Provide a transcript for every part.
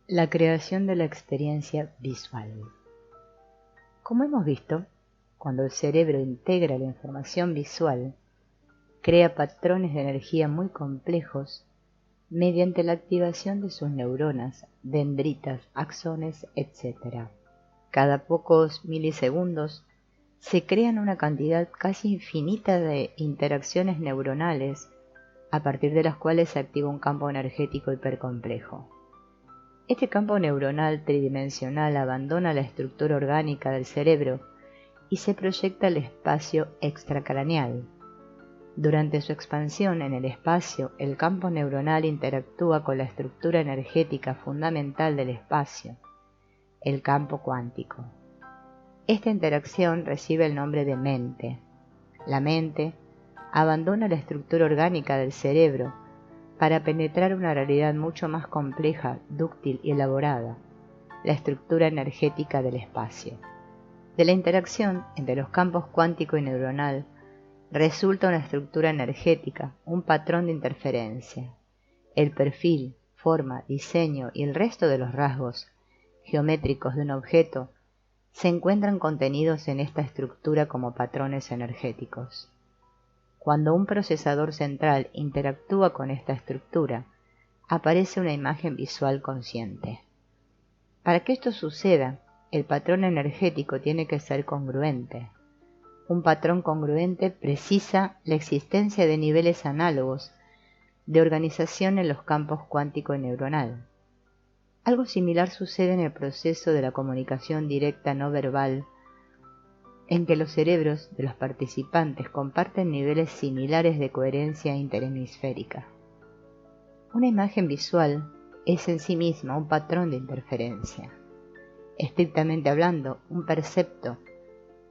La creación de la experiencia visual. Como hemos visto, cuando el cerebro integra la información visual, crea patrones de energía muy complejos mediante la activación de sus neuronas, dendritas, axones, etc. Cada pocos milisegundos se crean una cantidad casi infinita de interacciones neuronales a partir de las cuales se activa un campo energético hipercomplejo. Este campo neuronal tridimensional abandona la estructura orgánica del cerebro y se proyecta al espacio extracraneal. Durante su expansión en el espacio, el campo neuronal interactúa con la estructura energética fundamental del espacio, el campo cuántico. Esta interacción recibe el nombre de mente. La mente abandona la estructura orgánica del cerebro para penetrar una realidad mucho más compleja, dúctil y elaborada, la estructura energética del espacio. De la interacción entre los campos cuántico y neuronal resulta una estructura energética, un patrón de interferencia. El perfil, forma, diseño y el resto de los rasgos geométricos de un objeto se encuentran contenidos en esta estructura como patrones energéticos. Cuando un procesador central interactúa con esta estructura, aparece una imagen visual consciente. Para que esto suceda, el patrón energético tiene que ser congruente. Un patrón congruente precisa la existencia de niveles análogos de organización en los campos cuántico y neuronal. Algo similar sucede en el proceso de la comunicación directa no verbal, en que los cerebros de los participantes comparten niveles similares de coherencia interhemisférica. Una imagen visual es en sí misma un patrón de interferencia. Estrictamente hablando, un percepto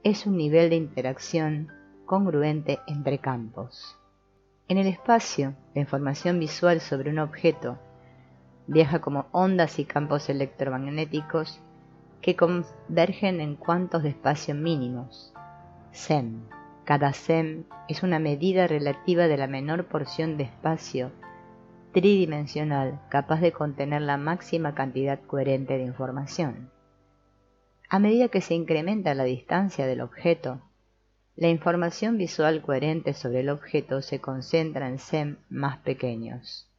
es un nivel de interacción congruente entre campos. En el espacio, la información visual sobre un objeto viaja como ondas y campos electromagnéticos que convergen en cuantos de espacio mínimos, SEM. Cada SEM es una medida relativa de la menor porción de espacio tridimensional capaz de contener la máxima cantidad coherente de información. A medida que se incrementa la distancia del objeto, la información visual coherente sobre el objeto se concentra en SEM más pequeños.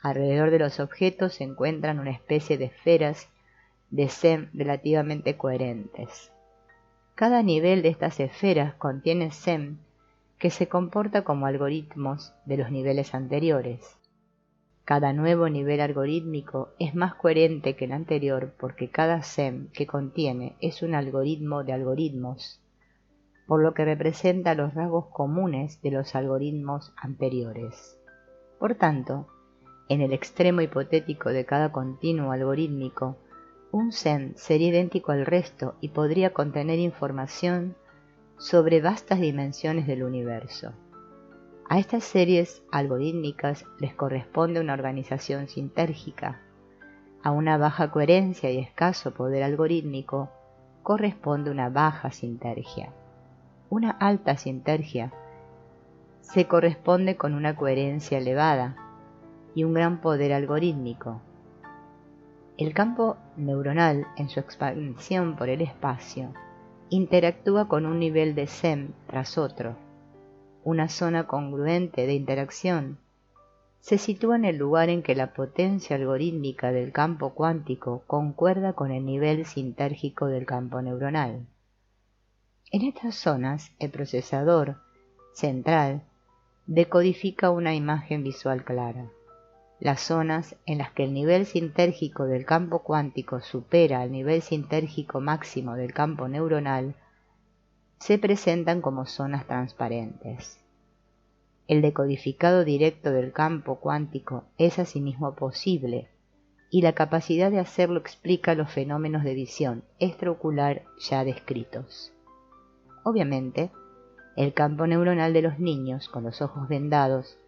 Alrededor de los objetos se encuentran una especie de esferas de SEM relativamente coherentes. Cada nivel de estas esferas contiene SEM que se comporta como algoritmos de los niveles anteriores. Cada nuevo nivel algorítmico es más coherente que el anterior porque cada SEM que contiene es un algoritmo de algoritmos, por lo que representa los rasgos comunes de los algoritmos anteriores. Por tanto, en el extremo hipotético de cada continuo algorítmico, un SEM sería idéntico al resto y podría contener información sobre vastas dimensiones del universo. A estas series algorítmicas les corresponde una organización sintérgica. A una baja coherencia y escaso poder algorítmico corresponde una baja sintergia. Una alta sintergia se corresponde con una coherencia elevada y un gran poder algorítmico. El campo neuronal, en su expansión por el espacio, interactúa con un nivel de SEM tras otro. Una zona congruente de interacción se sitúa en el lugar en que la potencia algorítmica del campo cuántico concuerda con el nivel sintérgico del campo neuronal. En estas zonas, el procesador central decodifica una imagen visual clara. Las zonas en las que el nivel sintérgico del campo cuántico supera al nivel sintérgico máximo del campo neuronal se presentan como zonas transparentes. El decodificado directo del campo cuántico es asimismo posible, y la capacidad de hacerlo explica los fenómenos de visión extraocular ya descritos. Obviamente, el campo neuronal de los niños con los ojos vendados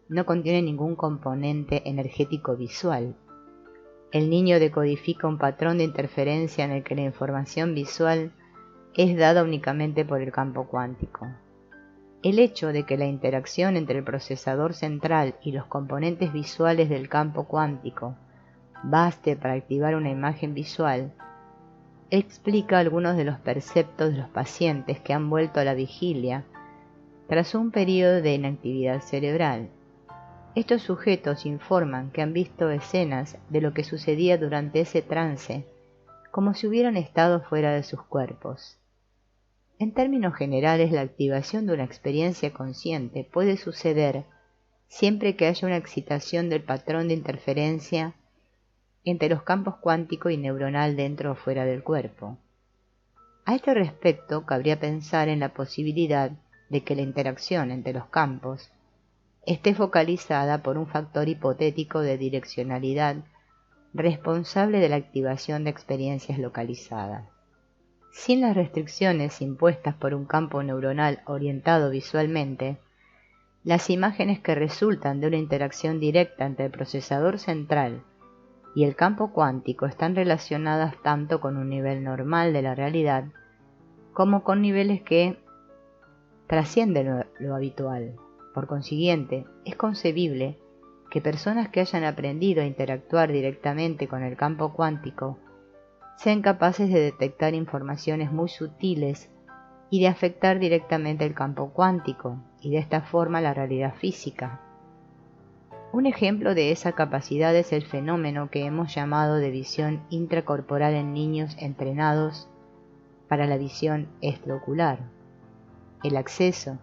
no contiene ningún componente energético visual. El niño decodifica un patrón de interferencia en el que la información visual es dada únicamente por el campo cuántico. El hecho de que la interacción entre el procesador central y los componentes visuales del campo cuántico baste para activar una imagen visual, explica algunos de los perceptos de los pacientes que han vuelto a la vigilia tras un periodo de inactividad cerebral. Estos sujetos informan que han visto escenas de lo que sucedía durante ese trance, como si hubieran estado fuera de sus cuerpos. En términos generales, la activación de una experiencia consciente puede suceder siempre que haya una excitación del patrón de interferencia entre los campos cuántico y neuronal dentro o fuera del cuerpo. A este respecto, cabría pensar en la posibilidad de que la interacción entre los campos esté focalizada por un factor hipotético de direccionalidad responsable de la activación de experiencias localizadas. Sin las restricciones impuestas por un campo neuronal orientado visualmente, las imágenes que resultan de una interacción directa entre el procesador central y el campo cuántico están relacionadas tanto con un nivel normal de la realidad como con niveles que trascienden lo habitual. Por consiguiente, es concebible que personas que hayan aprendido a interactuar directamente con el campo cuántico sean capaces de detectar informaciones muy sutiles y de afectar directamente el campo cuántico y de esta forma la realidad física. Un ejemplo de esa capacidad es el fenómeno que hemos llamado de visión intracorporal en niños entrenados para la visión extraocular. El acceso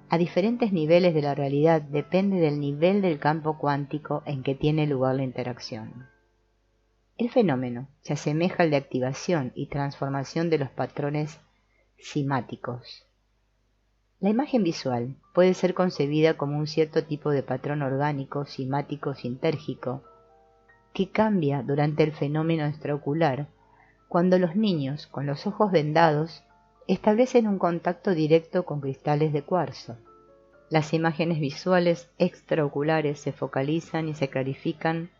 a diferentes niveles de la realidad depende del nivel del campo cuántico en que tiene lugar la interacción. El fenómeno se asemeja al de activación y transformación de los patrones simáticos. La imagen visual puede ser concebida como un cierto tipo de patrón orgánico simático sintérgico que cambia durante el fenómeno extraocular cuando los niños, con los ojos vendados, establecen un contacto directo con cristales de cuarzo. Las imágenes visuales extraoculares se focalizan y se clarifican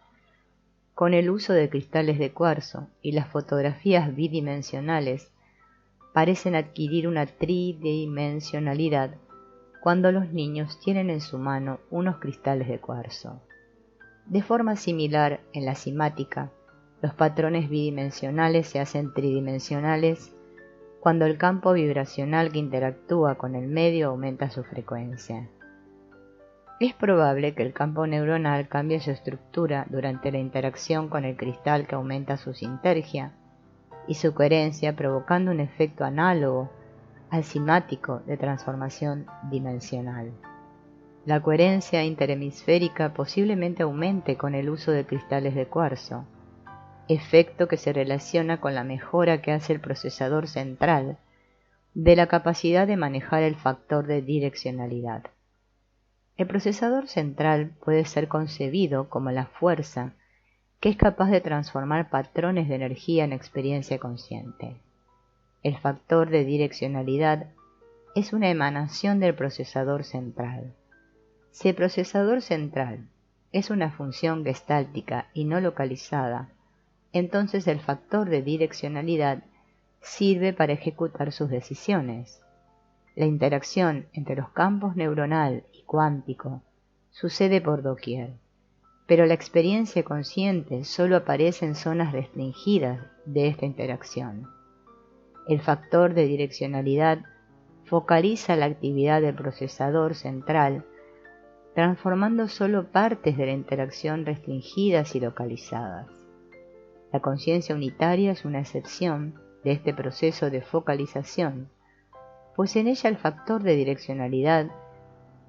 con el uso de cristales de cuarzo, y las fotografías bidimensionales parecen adquirir una tridimensionalidad cuando los niños tienen en su mano unos cristales de cuarzo. De forma similar, en la simática, los patrones bidimensionales se hacen tridimensionales cuando el campo vibracional que interactúa con el medio aumenta su frecuencia. Es probable que el campo neuronal cambie su estructura durante la interacción con el cristal que aumenta su sintergia y su coherencia, provocando un efecto análogo al simático de transformación dimensional. La coherencia interhemisférica posiblemente aumente con el uso de cristales de cuarzo, efecto que se relaciona con la mejora que hace el procesador central de la capacidad de manejar el factor de direccionalidad. El procesador central puede ser concebido como la fuerza que es capaz de transformar patrones de energía en experiencia consciente. El factor de direccionalidad es una emanación del procesador central. Si el procesador central es una función gestáltica y no localizada, entonces el factor de direccionalidad sirve para ejecutar sus decisiones. La interacción entre los campos neuronal y cuántico sucede por doquier, pero la experiencia consciente solo aparece en zonas restringidas de esta interacción. El factor de direccionalidad focaliza la actividad del procesador central, transformando solo partes de la interacción restringidas y localizadas. La conciencia unitaria es una excepción de este proceso de focalización, pues en ella el factor de direccionalidad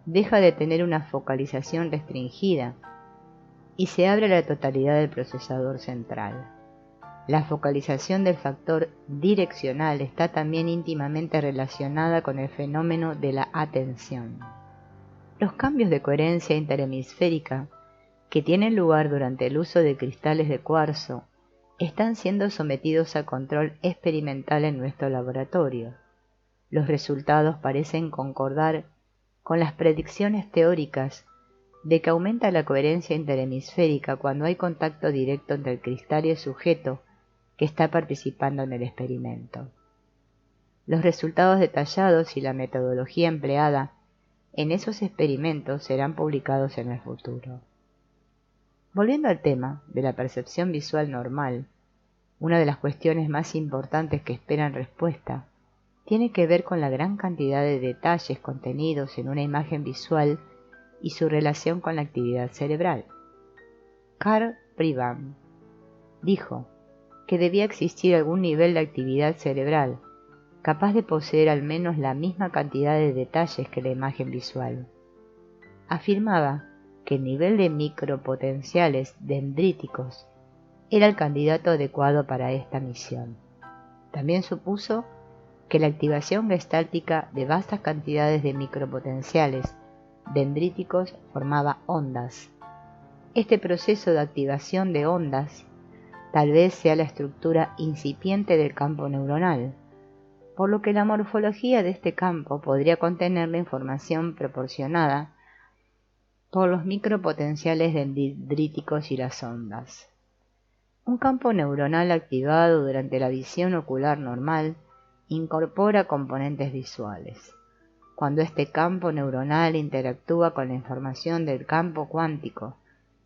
deja de tener una focalización restringida y se abre a la totalidad del procesador central. La focalización del factor direccional está también íntimamente relacionada con el fenómeno de la atención. Los cambios de coherencia interhemisférica que tienen lugar durante el uso de cristales de cuarzo están siendo sometidos a control experimental en nuestro laboratorio. Los resultados parecen concordar con las predicciones teóricas de que aumenta la coherencia interhemisférica cuando hay contacto directo entre el cristal y el sujeto que está participando en el experimento. Los resultados detallados y la metodología empleada en esos experimentos serán publicados en el futuro. Volviendo al tema de la percepción visual normal, una de las cuestiones más importantes que esperan respuesta tiene que ver con la gran cantidad de detalles contenidos en una imagen visual y su relación con la actividad cerebral. Carl Pribram dijo que debía existir algún nivel de actividad cerebral capaz de poseer al menos la misma cantidad de detalles que la imagen visual. Afirmaba que el nivel de micropotenciales dendríticos era el candidato adecuado para esta misión. También supuso que la activación gestáltica de vastas cantidades de micropotenciales dendríticos formaba ondas. Este proceso de activación de ondas tal vez sea la estructura incipiente del campo neuronal, por lo que la morfología de este campo podría contener la información proporcionada por los micropotenciales dendríticos y las ondas. Un campo neuronal activado durante la visión ocular normal incorpora componentes visuales. Cuando este campo neuronal interactúa con la información del campo cuántico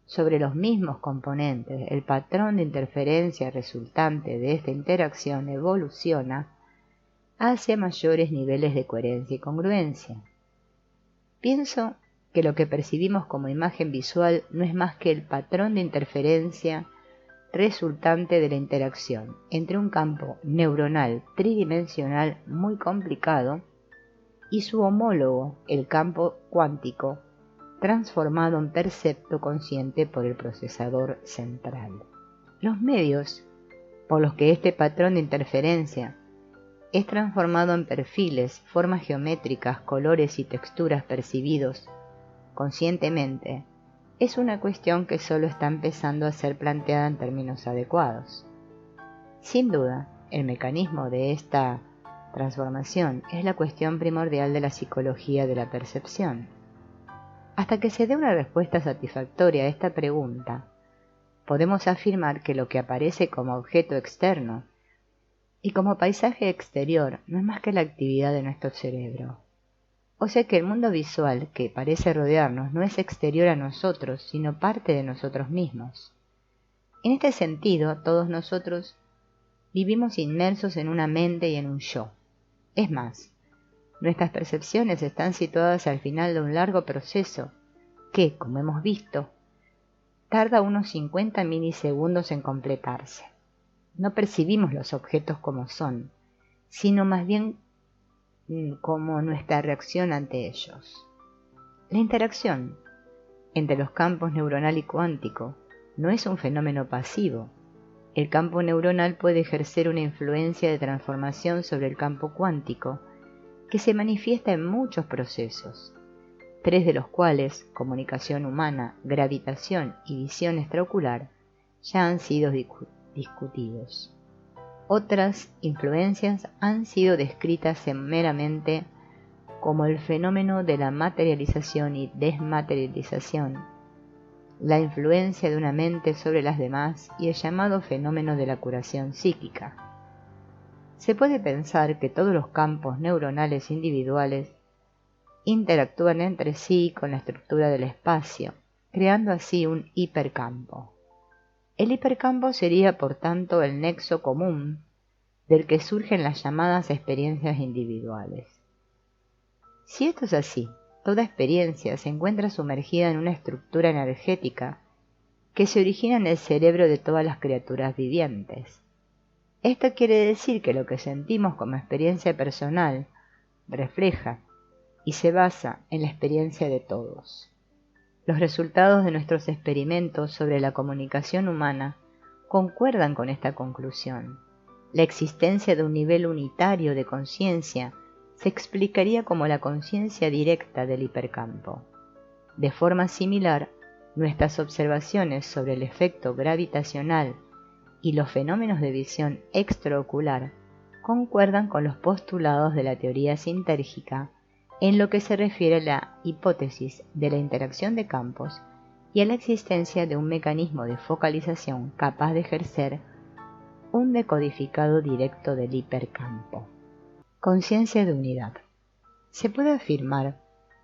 sobre los mismos componentes, el patrón de interferencia resultante de esta interacción evoluciona hacia mayores niveles de coherencia y congruencia. Pienso que lo que percibimos como imagen visual no es más que el patrón de interferencia resultante de la interacción entre un campo neuronal tridimensional muy complicado y su homólogo, el campo cuántico, transformado en percepto consciente por el procesador central. Los medios por los que este patrón de interferencia es transformado en perfiles, formas geométricas, colores y texturas percibidos conscientemente, es una cuestión que solo está empezando a ser planteada en términos adecuados. Sin duda, el mecanismo de esta transformación es la cuestión primordial de la psicología de la percepción. Hasta que se dé una respuesta satisfactoria a esta pregunta, podemos afirmar que lo que aparece como objeto externo y como paisaje exterior no es más que la actividad de nuestro cerebro. O sea que el mundo visual que parece rodearnos no es exterior a nosotros, sino parte de nosotros mismos. En este sentido, todos nosotros vivimos inmersos en una mente y en un yo. Es más, nuestras percepciones están situadas al final de un largo proceso que, como hemos visto, tarda unos 50 milisegundos en completarse. No percibimos los objetos como son, sino más bien como nuestra reacción ante ellos. La interacción entre los campos neuronal y cuántico no es un fenómeno pasivo. El campo neuronal puede ejercer una influencia de transformación sobre el campo cuántico que se manifiesta en muchos procesos, 3 de los cuales, comunicación humana, gravitación y visión extraocular, ya han sido discutidos. Otras influencias han sido descritas meramente como el fenómeno de la materialización y desmaterialización, la influencia de una mente sobre las demás y el llamado fenómeno de la curación psíquica. Se puede pensar que todos los campos neuronales individuales interactúan entre sí con la estructura del espacio, creando así un hipercampo. El hipercampo sería, por tanto, el nexo común del que surgen las llamadas experiencias individuales. Si esto es así, toda experiencia se encuentra sumergida en una estructura energética que se origina en el cerebro de todas las criaturas vivientes. Esto quiere decir que lo que sentimos como experiencia personal refleja y se basa en la experiencia de todos. Los resultados de nuestros experimentos sobre la comunicación humana concuerdan con esta conclusión. La existencia de un nivel unitario de conciencia se explicaría como la conciencia directa del hipercampo. De forma similar, nuestras observaciones sobre el efecto gravitacional y los fenómenos de visión extraocular concuerdan con los postulados de la teoría sintérgica en lo que se refiere a la hipótesis de la interacción de campos y a la existencia de un mecanismo de focalización capaz de ejercer un decodificado directo del hipercampo. Conciencia de unidad. Se puede afirmar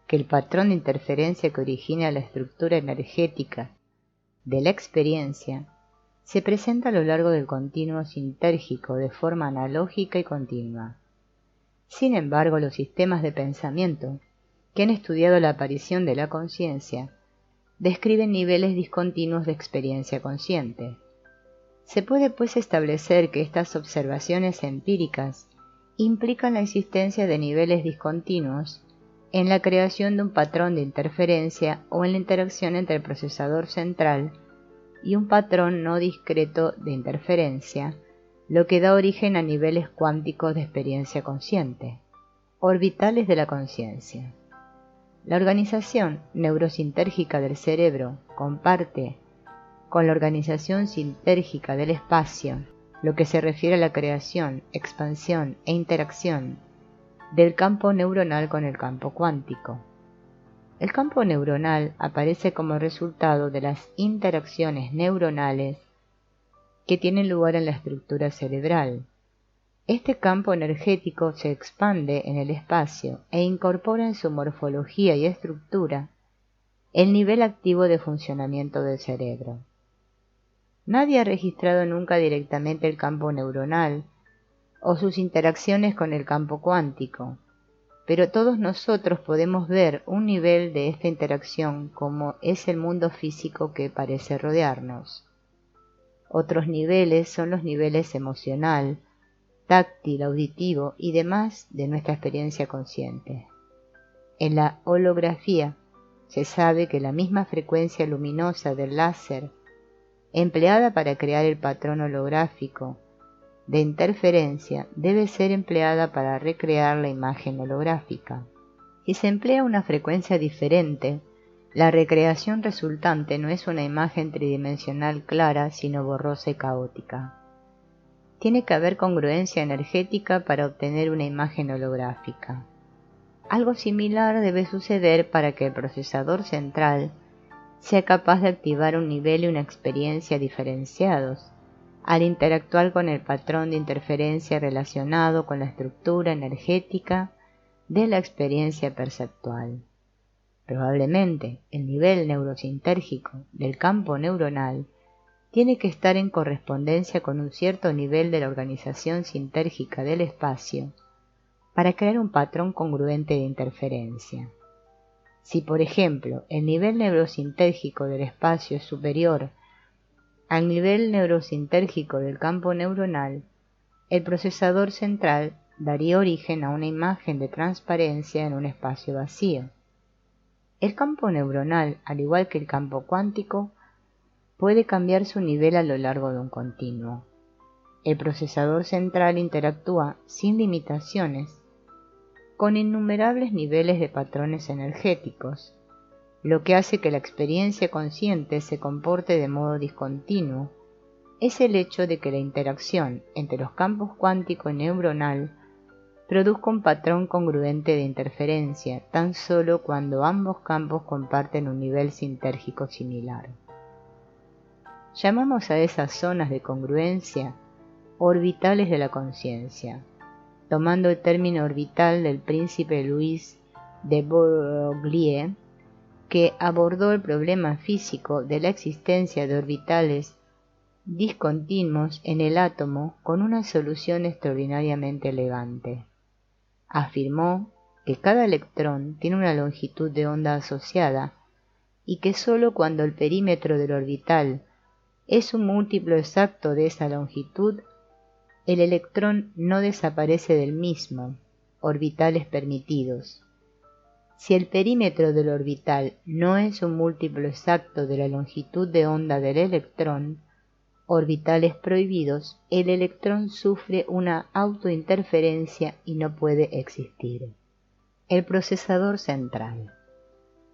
que el patrón de interferencia que origina la estructura energética de la experiencia se presenta a lo largo del continuo sintérgico de forma analógica y continua. Sin embargo, los sistemas de pensamiento que han estudiado la aparición de la conciencia describen niveles discontinuos de experiencia consciente. Se puede pues establecer que estas observaciones empíricas implican la existencia de niveles discontinuos en la creación de un patrón de interferencia o en la interacción entre el procesador central y un patrón no discreto de interferencia, lo que da origen a niveles cuánticos de experiencia consciente, orbitales de la conciencia. La organización neurosintérgica del cerebro comparte con la organización sintérgica del espacio, lo que se refiere a la creación, expansión e interacción del campo neuronal con el campo cuántico. El campo neuronal aparece como resultado de las interacciones neuronales que tienen lugar en la estructura cerebral. Este campo energético se expande en el espacio e incorpora en su morfología y estructura el nivel activo de funcionamiento del cerebro. Nadie ha registrado nunca directamente el campo neuronal o sus interacciones con el campo cuántico, pero todos nosotros podemos ver un nivel de esta interacción como es el mundo físico que parece rodearnos. Otros niveles son los niveles emocional, táctil, auditivo y demás de nuestra experiencia consciente. En la holografía se sabe que la misma frecuencia luminosa del láser empleada para crear el patrón holográfico de interferencia debe ser empleada para recrear la imagen holográfica. Si se emplea una frecuencia diferente, la recreación resultante no es una imagen tridimensional clara, sino borrosa y caótica. Tiene que haber congruencia energética para obtener una imagen holográfica. Algo similar debe suceder para que el procesador central sea capaz de activar un nivel y una experiencia diferenciados, al interactuar con el patrón de interferencia relacionado con la estructura energética de la experiencia perceptual. Probablemente el nivel neurosintérgico del campo neuronal tiene que estar en correspondencia con un cierto nivel de la organización sintérgica del espacio para crear un patrón congruente de interferencia. Si, por ejemplo, el nivel neurosintérgico del espacio es superior al nivel neurosintérgico del campo neuronal, el procesador central daría origen a una imagen de transparencia en un espacio vacío. El campo neuronal, al igual que el campo cuántico, puede cambiar su nivel a lo largo de un continuo. El procesador central interactúa sin limitaciones con innumerables niveles de patrones energéticos, lo que hace que la experiencia consciente se comporte de modo discontinuo es el hecho de que la interacción entre los campos cuántico y neuronal produzca un patrón congruente de interferencia tan solo cuando ambos campos comparten un nivel sintérgico similar. Llamamos a esas zonas de congruencia orbitales de la conciencia, tomando el término orbital del príncipe Louis de Broglie, que abordó el problema físico de la existencia de orbitales discontinuos en el átomo con una solución extraordinariamente elegante. Afirmó que cada electrón tiene una longitud de onda asociada y que sólo cuando el perímetro del orbital es un múltiplo exacto de esa longitud, el electrón no desaparece del mismo, orbitales permitidos. Si el perímetro del orbital no es un múltiplo exacto de la longitud de onda del electrón, orbitales prohibidos, el electrón sufre una autointerferencia y no puede existir. El procesador central.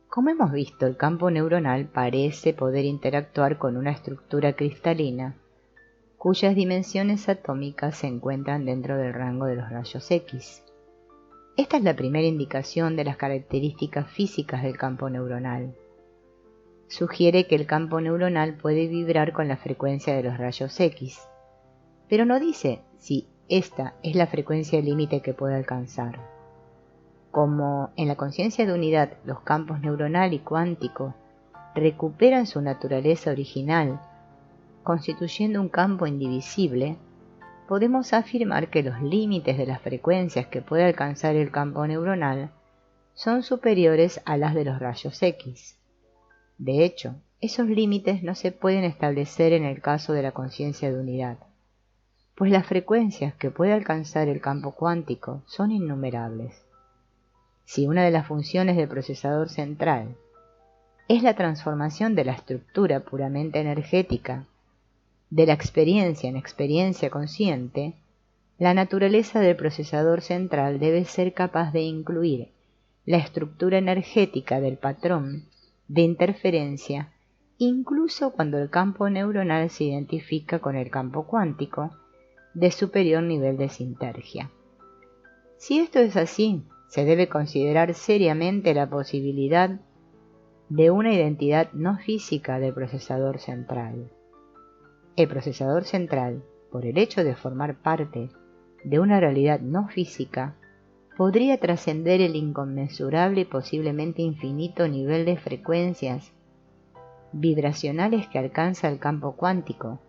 Como hemos visto, el campo neuronal parece poder interactuar con una estructura cristalina, cuyas dimensiones atómicas se encuentran dentro del rango de los rayos X. Esta es la primera indicación de las características físicas del campo neuronal. Sugiere que el campo neuronal puede vibrar con la frecuencia de los rayos X, pero no dice si esta es la frecuencia límite que puede alcanzar. Como en la conciencia de unidad los campos neuronal y cuántico recuperan su naturaleza original, constituyendo un campo indivisible, podemos afirmar que los límites de las frecuencias que puede alcanzar el campo neuronal son superiores a las de los rayos X. De hecho, esos límites no se pueden establecer en el caso de la conciencia de unidad, pues las frecuencias que puede alcanzar el campo cuántico son innumerables. Si una de las funciones del procesador central es la transformación de la estructura puramente energética de la experiencia en experiencia consciente, la naturaleza del procesador central debe ser capaz de incluir la estructura energética del patrón de interferencia incluso cuando el campo neuronal se identifica con el campo cuántico de superior nivel de sinergia. Si esto es así, se debe considerar seriamente la posibilidad de una identidad no física del procesador central. El procesador central, por el hecho de formar parte de una realidad no física, podría trascender el inconmensurable y posiblemente infinito nivel de frecuencias vibracionales que alcanza el campo cuántico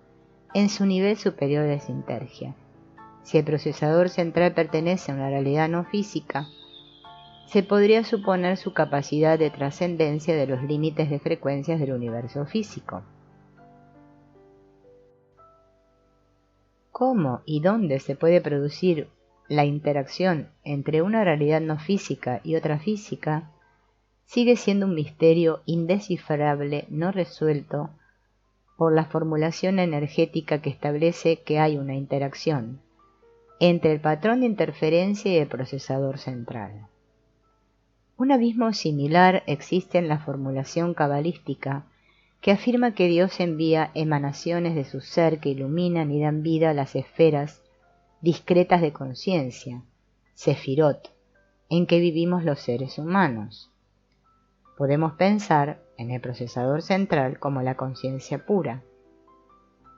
en su nivel superior de sinergia. Si el procesador central pertenece a una realidad no física, se podría suponer su capacidad de trascendencia de los límites de frecuencias del universo físico. ¿Cómo y dónde se puede producir la interacción entre una realidad no física y otra física? Sigue siendo un misterio indescifrable no resuelto por la formulación energética que establece que hay una interacción entre el patrón de interferencia y el procesador central. Un abismo similar existe en la formulación cabalística que afirma que Dios envía emanaciones de su ser que iluminan y dan vida a las esferas discretas de conciencia, sefirot, en que vivimos los seres humanos. Podemos pensar en el procesador central como la conciencia pura.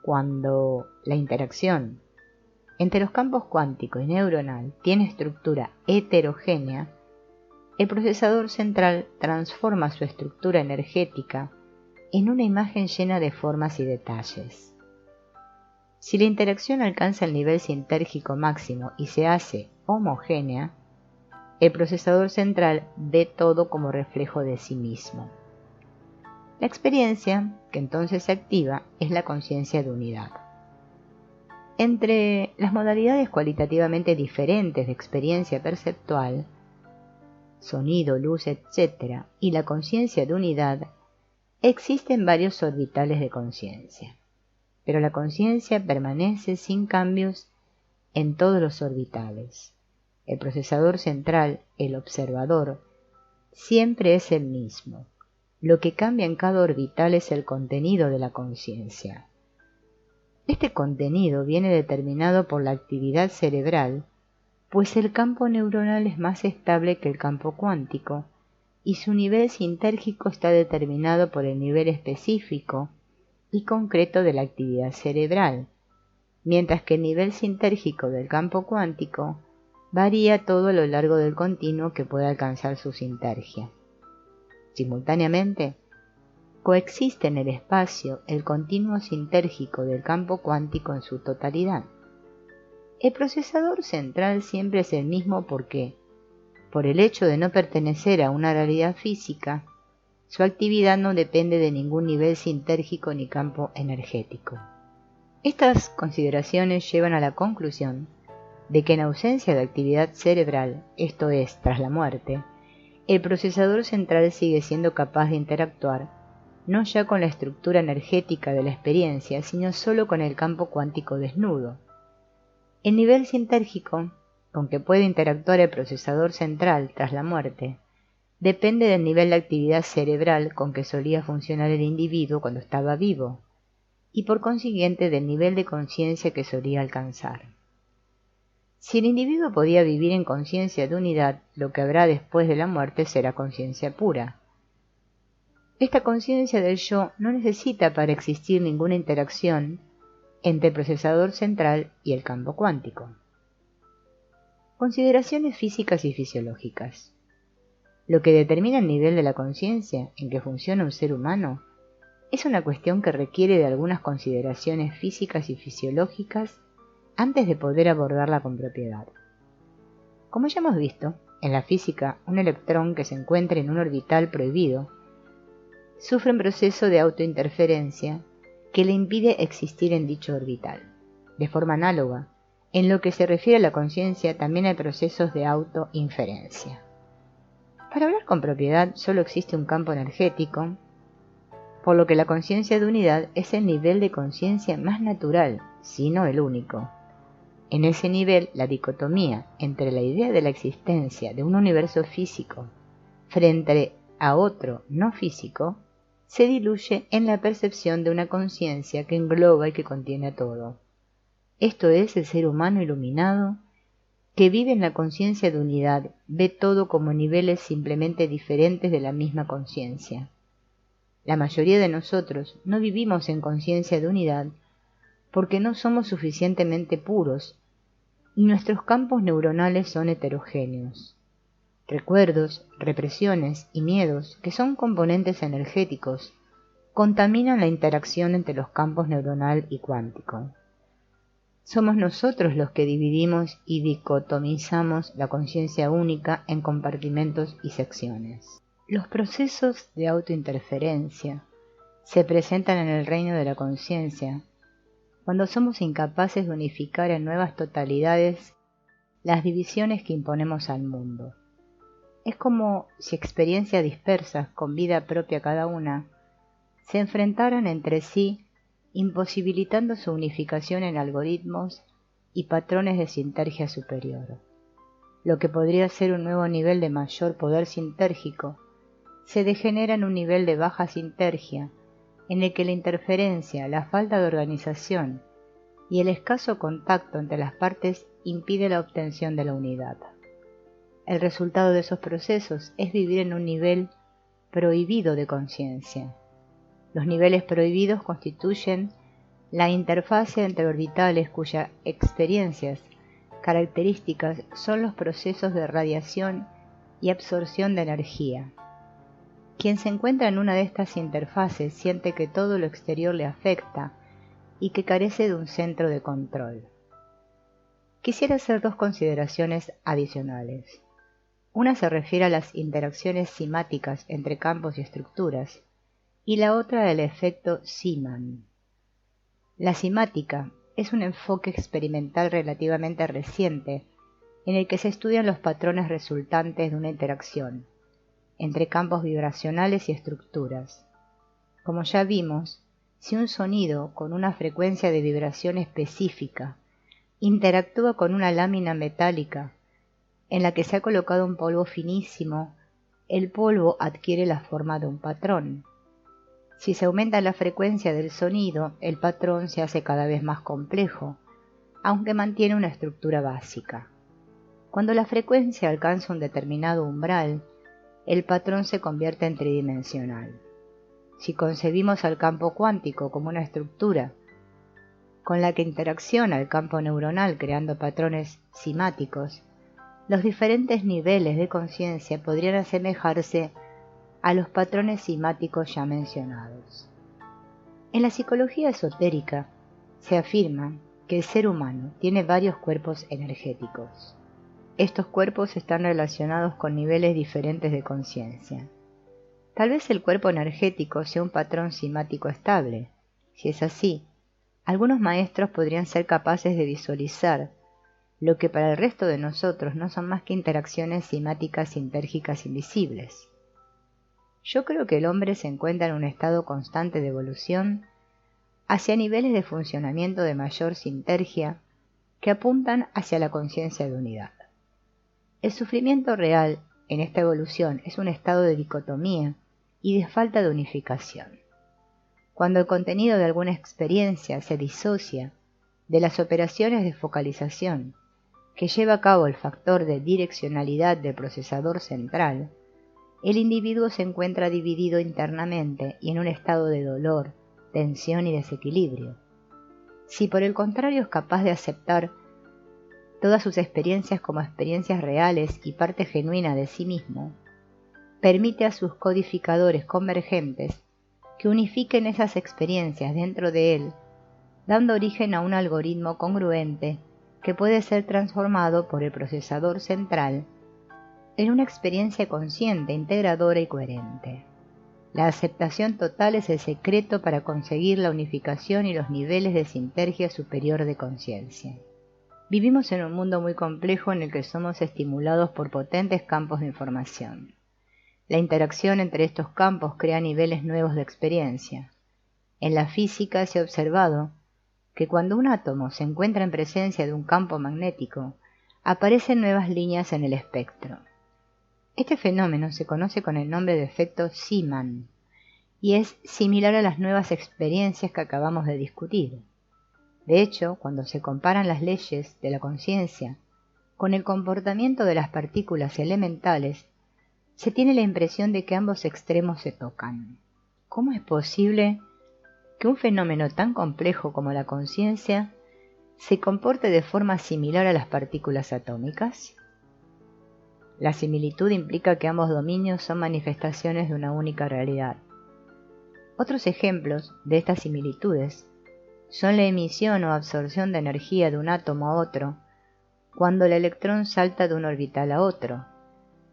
Cuando la interacción entre los campos cuántico y neuronal tiene estructura heterogénea, el procesador central transforma su estructura energética en una imagen llena de formas y detalles. Si la interacción alcanza el nivel sinérgico máximo y se hace homogénea, el procesador central ve todo como reflejo de sí mismo. La experiencia que entonces se activa es la conciencia de unidad. Entre las modalidades cualitativamente diferentes de experiencia perceptual, sonido, luz, etc., y la conciencia de unidad, existen varios orbitales de conciencia, pero la conciencia permanece sin cambios en todos los orbitales. El procesador central, el observador, siempre es el mismo. Lo que cambia en cada orbital es el contenido de la conciencia. Este contenido viene determinado por la actividad cerebral, pues el campo neuronal es más estable que el campo cuántico, y su nivel sinérgico está determinado por el nivel específico y concreto de la actividad cerebral, mientras que el nivel sinérgico del campo cuántico varía todo a lo largo del continuo que puede alcanzar su sinergia. Simultáneamente, coexiste en el espacio el continuo sinérgico del campo cuántico en su totalidad. El procesador central siempre es el mismo porque, por el hecho de no pertenecer a una realidad física, su actividad no depende de ningún nivel sinérgico ni campo energético. Estas consideraciones llevan a la conclusión de que en ausencia de actividad cerebral, esto es, tras la muerte, el procesador central sigue siendo capaz de interactuar no ya con la estructura energética de la experiencia, sino solo con el campo cuántico desnudo. El nivel sinérgico con que puede interactuar el procesador central tras la muerte depende del nivel de actividad cerebral con que solía funcionar el individuo cuando estaba vivo, y por consiguiente del nivel de conciencia que solía alcanzar. Si el individuo podía vivir en conciencia de unidad, lo que habrá después de la muerte será conciencia pura. Esta conciencia del yo no necesita para existir ninguna interacción entre el procesador central y el campo cuántico. Consideraciones físicas y fisiológicas. Lo que determina el nivel de la conciencia en que funciona un ser humano es una cuestión que requiere de algunas consideraciones físicas y fisiológicas antes de poder abordarla con propiedad. Como ya hemos visto, en la física, un electrón que se encuentre en un orbital prohibido sufre un proceso de autointerferencia que le impide existir en dicho orbital. De forma análoga, en lo que se refiere a la conciencia, también hay procesos de autoinferencia. Para hablar con propiedad, solo existe un campo energético, por lo que la conciencia de unidad es el nivel de conciencia más natural, si no el único. En ese nivel, la dicotomía entre la idea de la existencia de un universo físico frente a otro no físico se diluye en la percepción de una conciencia que engloba y que contiene a todo. Esto es el ser humano iluminado que vive en la conciencia de unidad, ve todo como niveles simplemente diferentes de la misma conciencia. La mayoría de nosotros no vivimos en conciencia de unidad porque no somos suficientemente puros y nuestros campos neuronales son heterogéneos. Recuerdos, represiones y miedos, que son componentes energéticos, contaminan la interacción entre los campos neuronal y cuántico. Somos nosotros los que dividimos y dicotomizamos la conciencia única en compartimentos y secciones. Los procesos de autointerferencia se presentan en el reino de la conciencia cuando somos incapaces de unificar en nuevas totalidades las divisiones que imponemos al mundo. Es como si experiencias dispersas con vida propia cada una se enfrentaran entre sí, imposibilitando su unificación en algoritmos y patrones de sintergia superior. Lo que podría ser un nuevo nivel de mayor poder sintérgico se degenera en un nivel de baja sintergia, en el que la interferencia, la falta de organización y el escaso contacto entre las partes impide la obtención de la unidad. El resultado de esos procesos es vivir en un nivel prohibido de conciencia. Los niveles prohibidos constituyen la interfase entre orbitales cuyas experiencias características son los procesos de radiación y absorción de energía. Quien se encuentra en una de estas interfaces siente que todo lo exterior le afecta y que carece de un centro de control. Quisiera hacer dos consideraciones adicionales. Una se refiere a las interacciones simáticas entre campos y estructuras, y la otra al efecto Zeeman. La simática es un enfoque experimental relativamente reciente en el que se estudian los patrones resultantes de una interacción entre campos vibracionales y estructuras. Como ya vimos, si un sonido con una frecuencia de vibración específica interactúa con una lámina metálica en la que se ha colocado un polvo finísimo, el polvo adquiere la forma de un patrón. Si se aumenta la frecuencia del sonido, el patrón se hace cada vez más complejo, aunque mantiene una estructura básica. Cuando la frecuencia alcanza un determinado umbral, el patrón se convierte en tridimensional. Si concebimos al campo cuántico como una estructura con la que interacciona el campo neuronal creando patrones simáticos, los diferentes niveles de conciencia podrían asemejarse a los patrones simáticos ya mencionados. En la psicología esotérica se afirma que el ser humano tiene varios cuerpos energéticos. Estos cuerpos están relacionados con niveles diferentes de conciencia. Tal vez el cuerpo energético sea un patrón simático estable. Si es así, algunos maestros podrían ser capaces de visualizar lo que para el resto de nosotros no son más que interacciones simáticas sintérgicas invisibles. Yo creo que el hombre se encuentra en un estado constante de evolución hacia niveles de funcionamiento de mayor sintergia que apuntan hacia la conciencia de unidad. El sufrimiento real en esta evolución es un estado de dicotomía y de falta de unificación. Cuando el contenido de alguna experiencia se disocia de las operaciones de focalización que lleva a cabo el factor de direccionalidad del procesador central, el individuo se encuentra dividido internamente y en un estado de dolor, tensión y desequilibrio. Si por el contrario es capaz de aceptar todas sus experiencias como experiencias reales y parte genuina de sí mismo, permite a sus codificadores convergentes que unifiquen esas experiencias dentro de él, dando origen a un algoritmo congruente que puede ser transformado por el procesador central en una experiencia consciente, integradora y coherente. La aceptación total es el secreto para conseguir la unificación y los niveles de sinergia superior de conciencia. Vivimos en un mundo muy complejo en el que somos estimulados por potentes campos de información. La interacción entre estos campos crea niveles nuevos de experiencia. En la física se ha observado que cuando un átomo se encuentra en presencia de un campo magnético, aparecen nuevas líneas en el espectro. Este fenómeno se conoce con el nombre de efecto Zeeman y es similar a las nuevas experiencias que acabamos de discutir. De hecho, cuando se comparan las leyes de la conciencia con el comportamiento de las partículas elementales, se tiene la impresión de que ambos extremos se tocan. ¿Cómo es posible que un fenómeno tan complejo como la conciencia se comporte de forma similar a las partículas atómicas? La similitud implica que ambos dominios son manifestaciones de una única realidad. Otros ejemplos de estas similitudes son la emisión o absorción de energía de un átomo a otro cuando el electrón salta de un orbital a otro,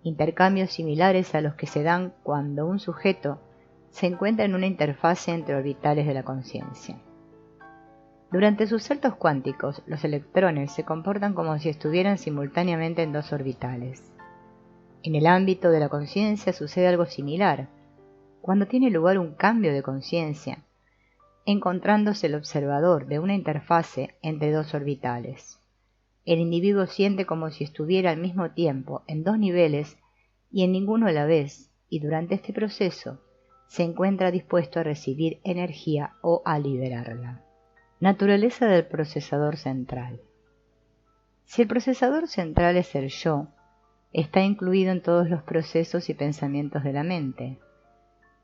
intercambios similares a los que se dan cuando un sujeto se encuentra en una interfase entre orbitales de la conciencia. Durante sus saltos cuánticos, los electrones se comportan como si estuvieran simultáneamente en dos orbitales. En el ámbito de la conciencia sucede algo similar, cuando tiene lugar un cambio de conciencia, encontrándose el observador de una interfase entre dos orbitales. El individuo siente como si estuviera al mismo tiempo en dos niveles y en ninguno a la vez, y durante este proceso se encuentra dispuesto a recibir energía o a liberarla. Naturaleza del procesador central. Si el procesador central es el yo, está incluido en todos los procesos y pensamientos de la mente.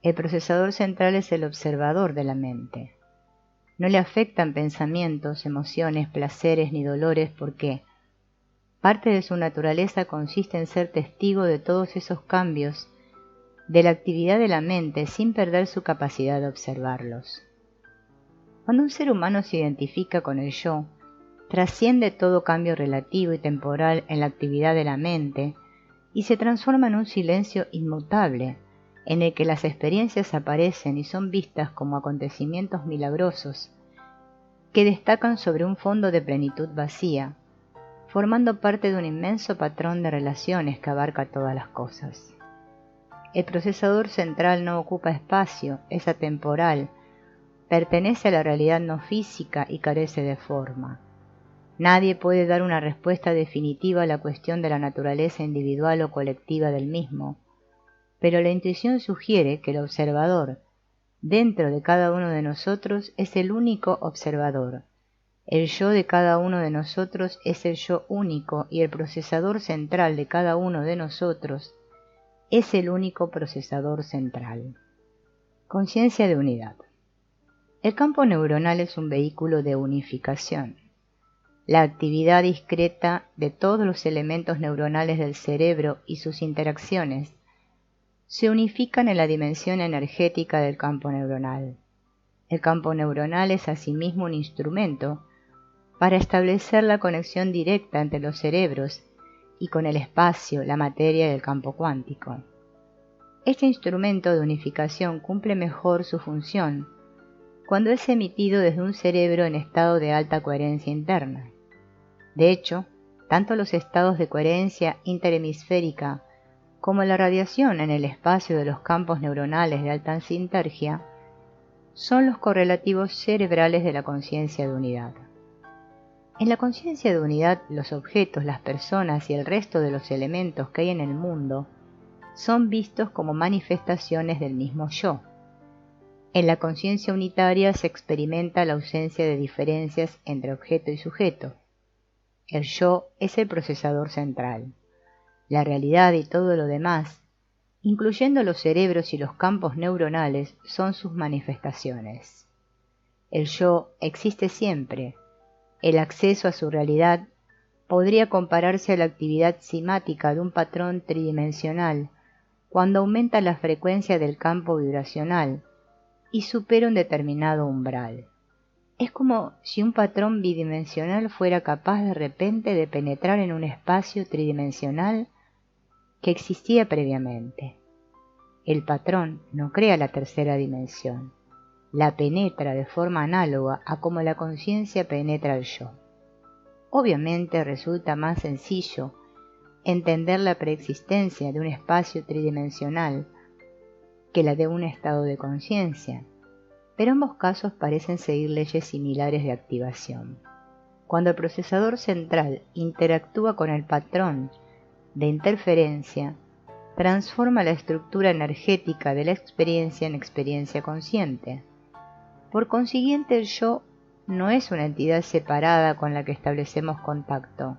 El procesador central es el observador de la mente. No le afectan pensamientos, emociones, placeres ni dolores porque parte de su naturaleza consiste en ser testigo de todos esos cambios de la actividad de la mente sin perder su capacidad de observarlos. Cuando un ser humano se identifica con el yo, trasciende todo cambio relativo y temporal en la actividad de la mente y se transforma en un silencio inmutable, en el que las experiencias aparecen y son vistas como acontecimientos milagrosos que destacan sobre un fondo de plenitud vacía, formando parte de un inmenso patrón de relaciones que abarca todas las cosas. El procesador central no ocupa espacio, es atemporal, pertenece a la realidad no física y carece de forma. Nadie puede dar una respuesta definitiva a la cuestión de la naturaleza individual o colectiva del mismo, pero la intuición sugiere que el observador, dentro de cada uno de nosotros, es el único observador. El yo de cada uno de nosotros es el yo único y el procesador central de cada uno de nosotros es el único procesador central. Conciencia de unidad. El campo neuronal es un vehículo de unificación. La actividad discreta de todos los elementos neuronales del cerebro y sus interacciones se unifican en la dimensión energética del campo neuronal. El campo neuronal es asimismo un instrumento para establecer la conexión directa entre los cerebros y con el espacio, la materia y el campo cuántico. Este instrumento de unificación cumple mejor su función cuando es emitido desde un cerebro en estado de alta coherencia interna. De hecho, tanto los estados de coherencia interhemisférica como la radiación en el espacio de los campos neuronales de alta sinergia son los correlativos cerebrales de la conciencia de unidad. En la conciencia de unidad, los objetos, las personas y el resto de los elementos que hay en el mundo son vistos como manifestaciones del mismo yo. En la conciencia unitaria se experimenta la ausencia de diferencias entre objeto y sujeto. El yo es el procesador central. La realidad y todo lo demás, incluyendo los cerebros y los campos neuronales, son sus manifestaciones. El yo existe siempre. El acceso a su realidad podría compararse a la actividad simática de un patrón tridimensional cuando aumenta la frecuencia del campo vibracional y supera un determinado umbral. Es como si un patrón bidimensional fuera capaz de repente de penetrar en un espacio tridimensional que existía previamente. El patrón no crea la tercera dimensión, la penetra de forma análoga a como la conciencia penetra el yo. Obviamente resulta más sencillo entender la preexistencia de un espacio tridimensional que la de un estado de conciencia, pero ambos casos parecen seguir leyes similares de activación. Cuando el procesador central interactúa con el patrón de interferencia, transforma la estructura energética de la experiencia en experiencia consciente. Por consiguiente, el yo no es una entidad separada con la que establecemos contacto,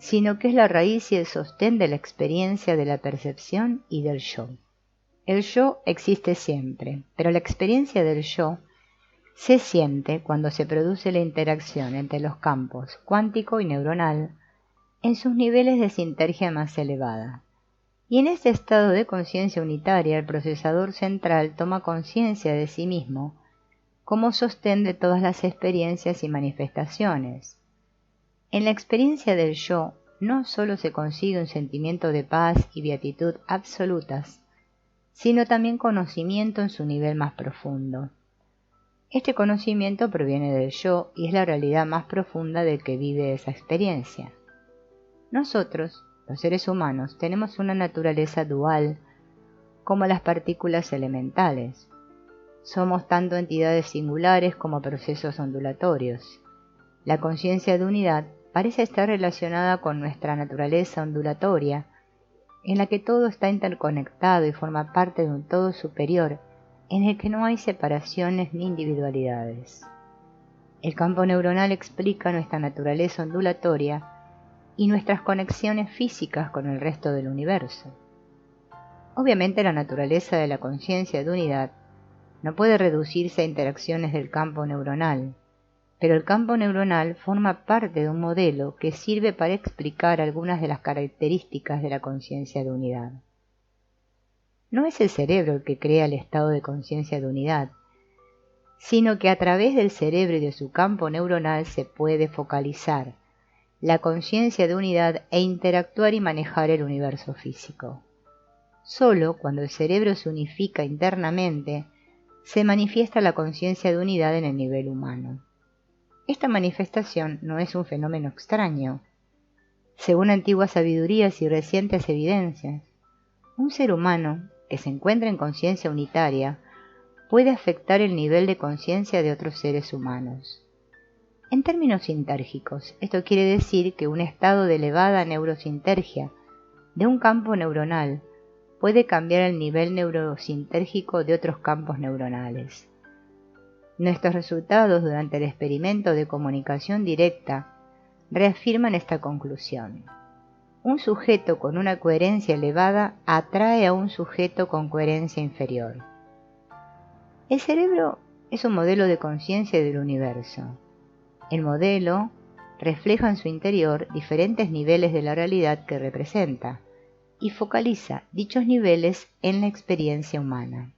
sino que es la raíz y el sostén de la experiencia de la percepción y del yo. El yo existe siempre, pero la experiencia del yo se siente cuando se produce la interacción entre los campos cuántico y neuronal en sus niveles de sinergia más elevada. Y en este estado de conciencia unitaria, el procesador central toma conciencia de sí mismo como sostén de todas las experiencias y manifestaciones. En la experiencia del yo no solo se consigue un sentimiento de paz y beatitud absolutas, sino también conocimiento en su nivel más profundo. Este conocimiento proviene del yo y es la realidad más profunda del que vive esa experiencia. Nosotros, los seres humanos, tenemos una naturaleza dual como las partículas elementales. Somos tanto entidades singulares como procesos ondulatorios. La conciencia de unidad parece estar relacionada con nuestra naturaleza ondulatoria, en la que todo está interconectado y forma parte de un todo superior, en el que no hay separaciones ni individualidades. El campo neuronal explica nuestra naturaleza ondulatoria y nuestras conexiones físicas con el resto del universo. Obviamente la naturaleza de la conciencia de unidad no puede reducirse a interacciones del campo neuronal, pero el campo neuronal forma parte de un modelo que sirve para explicar algunas de las características de la conciencia de unidad. No es el cerebro el que crea el estado de conciencia de unidad, sino que a través del cerebro y de su campo neuronal se puede focalizar la conciencia de unidad e interactuar y manejar el universo físico. Solo cuando el cerebro se unifica internamente, se manifiesta la conciencia de unidad en el nivel humano. Esta manifestación no es un fenómeno extraño. Según antiguas sabidurías y recientes evidencias, un ser humano que se encuentra en conciencia unitaria puede afectar el nivel de conciencia de otros seres humanos. En términos sintérgicos, esto quiere decir que un estado de elevada neurosintergia de un campo neuronal puede cambiar el nivel neurosintérgico de otros campos neuronales. Nuestros resultados durante el experimento de comunicación directa reafirman esta conclusión. Un sujeto con una coherencia elevada atrae a un sujeto con coherencia inferior. El cerebro es un modelo de conciencia del universo. El modelo refleja en su interior diferentes niveles de la realidad que representa y focaliza dichos niveles en la experiencia humana.